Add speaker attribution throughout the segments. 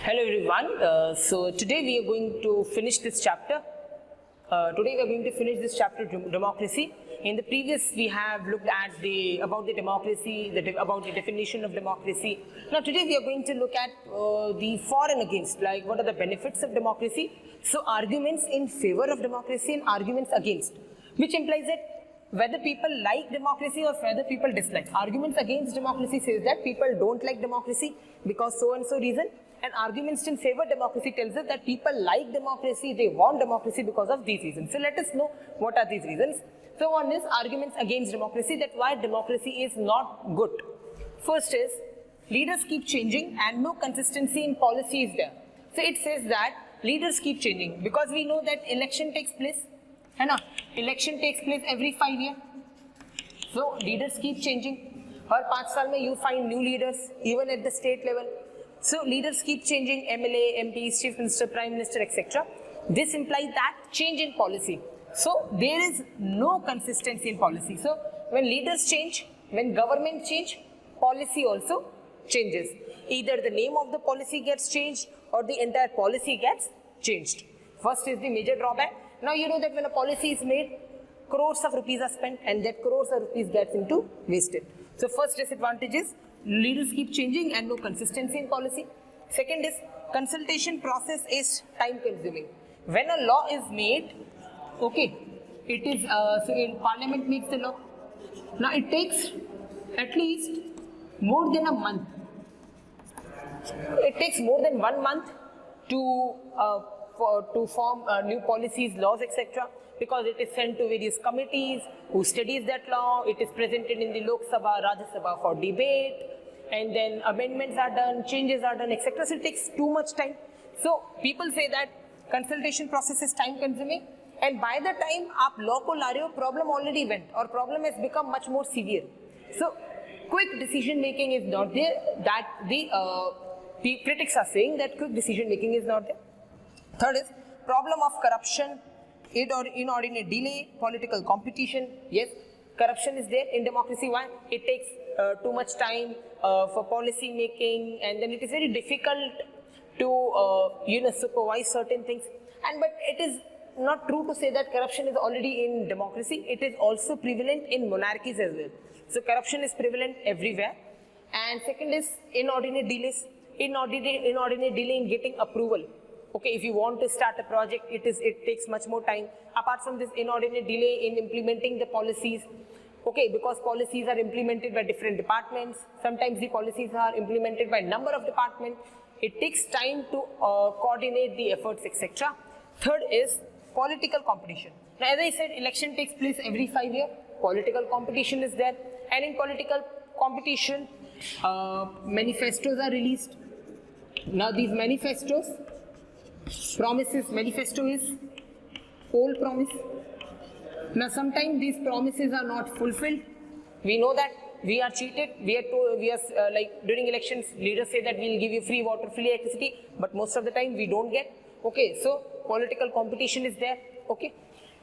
Speaker 1: Hello everyone. So today we are going to finish this chapter. Democracy. In the previous we have looked at about the democracy, about the definition of democracy. Now today we are going to look at the for and against, like what are the benefits of democracy. So arguments in favor of democracy and arguments against, which implies that whether people like democracy or whether people dislike. Arguments against democracy says that people don't like democracy because so and so reason. And arguments in favor of democracy tells us that people like democracy, they want democracy because of these reasons. So let us know what are these reasons. So one is arguments against democracy, that why democracy is not good. First is leaders keep changing and no consistency in policy is there. So it says that leaders keep changing because we know that election takes place. Election takes place every 5 years. So leaders keep changing. Har 5 saal mein you find new leaders even at the state level. So leaders keep changing, MLA, MPs, Chief Minister, Prime Minister, etc. This implies that change in policy. So there is no consistency in policy. So when leaders change, when government change, policy also changes. Either the name of the policy gets changed or the entire policy gets changed. First is the major drawback. Now you know that when a policy is made, crores of rupees are spent and that crores of rupees gets into wasted. So first disadvantage is leaders keep changing and no consistency in policy. Second is consultation process is time consuming. When a law is made, okay, it is, so in parliament makes the law. Now it takes at least more than a month. It takes more than 1 month to form new policies, laws, etc. Because it is sent to various committees who studies that law. It is presented in the Lok Sabha, Rajya Sabha for debate, and then amendments are done, changes are done, etc. So it takes too much time. So people say that consultation process is time consuming, and by the time aap law ko la rahe ho, problem already went or problem has become much more severe. So quick decision making is not there. That the critics are saying that quick decision making is not there. Third is problem of corruption, inordinate delay, political competition. Yes, corruption is there in democracy. Why? It takes too much time for policy making, and then it is very difficult to supervise certain things. But it is not true to say that corruption is already in democracy. It is also prevalent in monarchies as well. So corruption is prevalent everywhere. And second is inordinate delays. Inordinate delay in getting approval. Okay, if you want to start a project, it takes much more time. Apart from this, inordinate delay in implementing the policies. Okay, because policies are implemented by different departments. Sometimes the policies are implemented by number of departments. It takes time to coordinate the efforts, etc. Third is political competition. Now, as I said, election takes place every 5 years. Political competition is there. And in political competition, manifestos are released. Now, these manifestos, manifesto is poll promise. Now sometimes these promises are not fulfilled. We know that we are cheated. Like during elections, leaders say that we'll give you free water, free electricity, but most of the time we don't get. Okay, so political competition is there. Okay,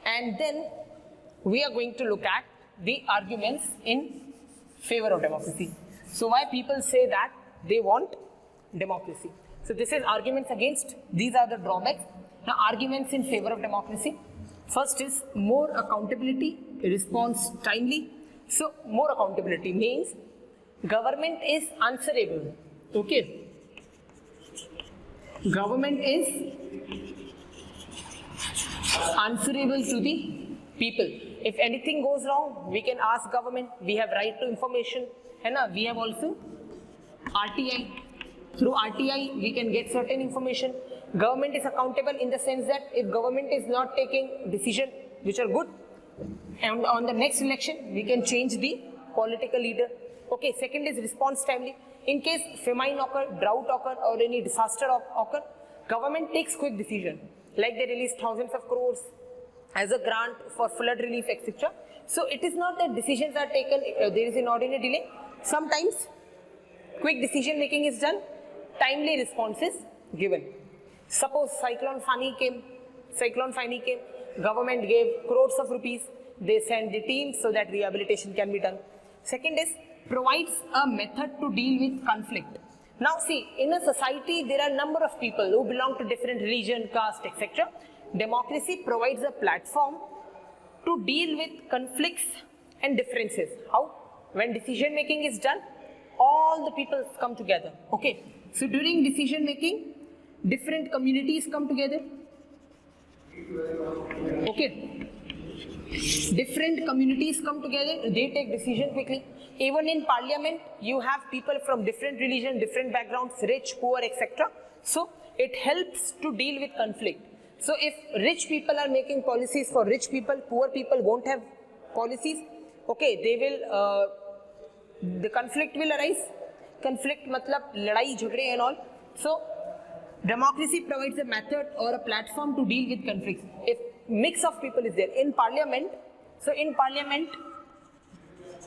Speaker 1: and then we are going to look at the arguments in favor of democracy. So why people say that they want democracy. So this is arguments against, these are the drawbacks. Now arguments in favor of democracy. First is more accountability, response timely. So more accountability means government is answerable. Okay. Government is answerable to the people. If anything goes wrong, we can ask government. We have right to information. And we have also RTI. Through RTI, we can get certain information. Government is accountable in the sense that if government is not taking decisions which are good, and on the next election, we can change the political leader. Okay, second is response timely. In case famine occur, drought occur, or any disaster occur, government takes quick decision. Like they release thousands of crores as a grant for flood relief, etc. So it is not that decisions are taken, there is an inordinate delay. Sometimes quick decision making is done, timely response is given. Suppose Cyclone Fani came, government gave crores of rupees, they send the team so that rehabilitation can be done. Second is provides a method to deal with conflict. Now see, in a society there are a number of people who belong to different religion, caste, etc. Democracy provides a platform to deal with conflicts and differences. How? When decision making is done, all the people come together. Okay. So during decision making, different communities come together. Okay. Different communities come together, they take decision quickly. Even in parliament, you have people from different religion, different backgrounds, rich, poor, etc. So it helps to deal with conflict. So if rich people are making policies for rich people, poor people won't have policies, okay, they will, the conflict will arise. Conflict matlab ladai, jhagde and all. So democracy provides a method or a platform to deal with conflicts. If mix of people is there in parliament, so in parliament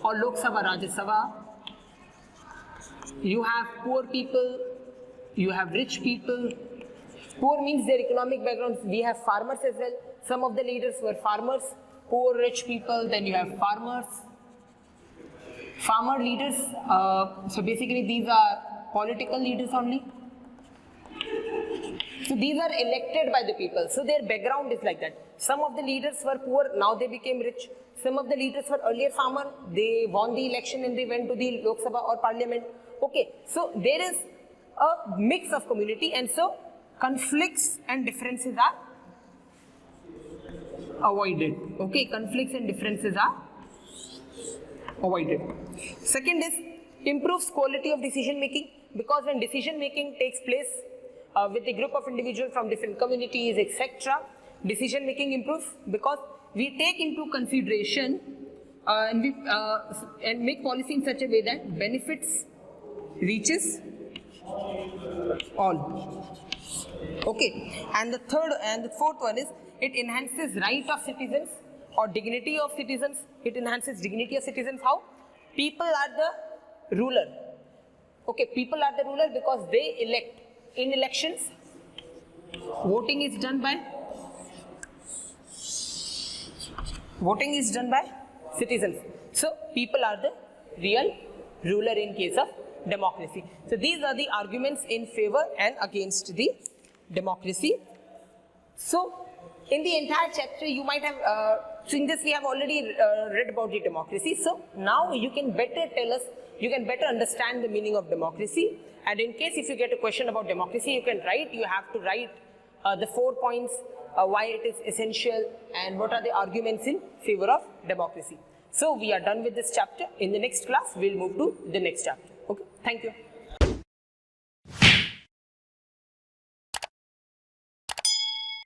Speaker 1: or Lok Sabha, Rajya Sabha, you have poor people, you have rich people. Poor means their economic backgrounds. We have farmers as well. Some of the leaders were farmers. Poor rich people, then you have farmers. Farmer leaders, so basically these are political leaders only. So these are elected by the people. So their background is like that. Some of the leaders were poor, now they became rich. Some of the leaders were earlier farmer, they won the election and they went to the Lok Sabha or parliament. Okay, so there is a mix of community, and so conflicts and differences are avoided. Okay, conflicts and differences are avoided. Second is improves quality of decision making, because when decision making takes place with a group of individuals from different communities, etc., decision making improves because we take into consideration and make policy in such a way that benefits reaches all. Okay, and the third and the fourth one is it enhances right of citizens or dignity of citizens. It enhances dignity of citizens. How? People are the ruler. Okay, people are the ruler because they elect. In elections, voting is done by citizens. So people are the real ruler in case of democracy. So these are the arguments in favor and against the democracy. So in the entire chapter you might have, so in this we have already read about the democracy. So now you can better tell us, you can better understand the meaning of democracy. And in case if you get a question about democracy, you have to write the 4 points, why it is essential and what are the arguments in favor of democracy. So we are done with this chapter. In the next class, we'll move to the next chapter. Okay, thank you.